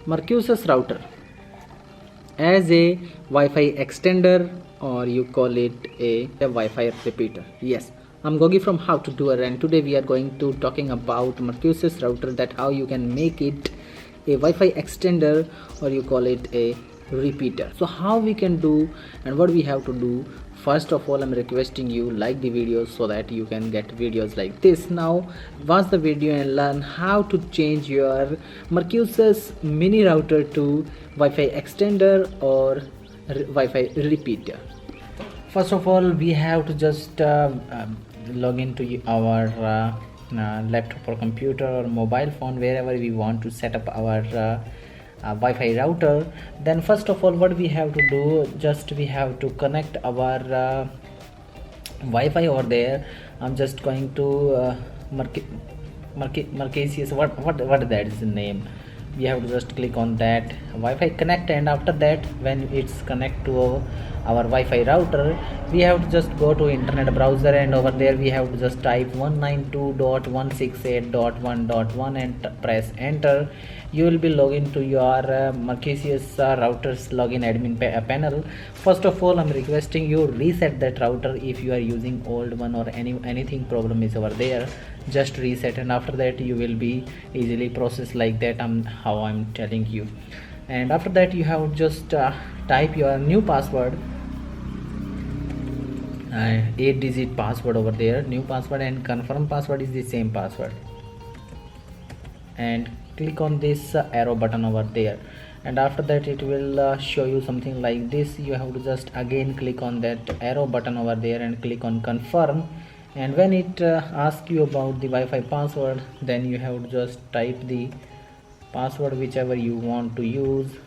Mercusys router as a Wi-Fi extender, or you call it a Wi-Fi repeater. Yes, I'm Gogi from How To Doer, and today we are going to talking about Mercusys router, that how you can make it a Wi-Fi extender, or you call it a repeater. So how we can do and what we have to do. First of all, I'm requesting you like the video so that you can get videos like this. Now watch the video and learn how to change your Mercusys mini router to Wi-Fi extender or Wi-Fi repeater. First of all, we have to just log into our laptop or computer or mobile phone, wherever we want to set up our Wi-Fi router. Then first of all, what we have to do, just we have to connect our Wi-Fi over there. I'm just going to Mercusys, what that is the name. We have to just click on that Wi-Fi connect, and after that, when it's connect to our Wi-Fi router, we have to just go to internet browser, and over there we have to just type 192.168.1.1 and press enter. You will be logged to your Mercusys routers login admin panel. First of all, I'm requesting you reset that router if you are using old one or anything problem is over there. Just reset, and after that you will be easily processed like that. How I'm telling you. And after that, you have just type your new password, 8-digit password over there, new password, and confirm password is the same password, and click on this arrow button over there, and after that it will show you something like this. You have to just again click on that arrow button over there and click on confirm, and when it asks you about the Wi-Fi password, then you have to just type the password whichever you want to use,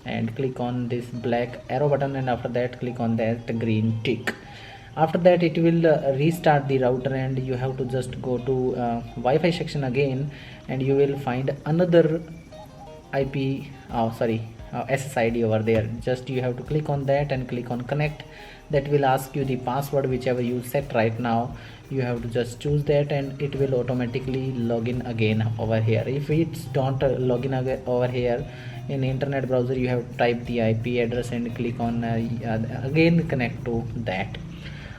and click on this black arrow button, and after that click on that green tick. After that it will restart the router, and you have to just go to Wi-Fi section again, and you will find another SSID over there. Just you have to click on that and click on connect. That will ask you the password whichever you set right now. You have to just choose that, and it will automatically log in again over here. If it's don't log in over here in internet browser, you have to type the IP address and click on again connect to that.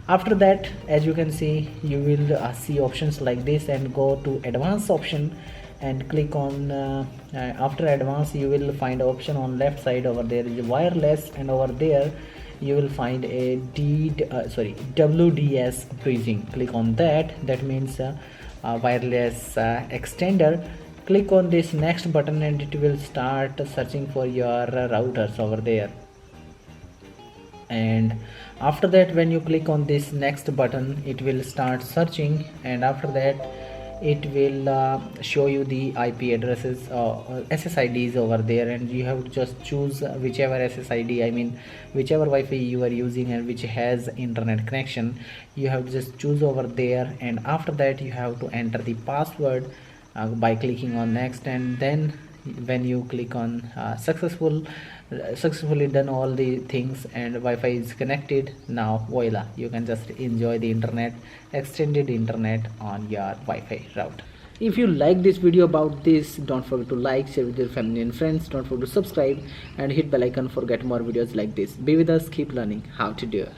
After that, as you can see, you will see options like this, and go to advanced option and click on after advanced, you will find option on left side over there is wireless, and over there you will find a WDS bridging. Click on that. That means wireless extender. Click on this next button, and it will start searching for your routers over there. And after that, when you click on this next button, it will start searching, and after that it will show you the IP addresses SSIDs over there, and you have to just choose whichever SSID, I mean whichever Wi-Fi you are using and which has internet connection. You have to just choose over there, and after that you have to enter the password by clicking on next, and then when you click on successfully done all the things and Wi-Fi is connected. Now voila, you can just enjoy the internet, extended internet on your Wi-Fi router. If you like this video about this, don't forget to like, share with your family and friends. Don't forget to subscribe and hit bell icon for get more videos like this. Be with us, keep learning how to do it.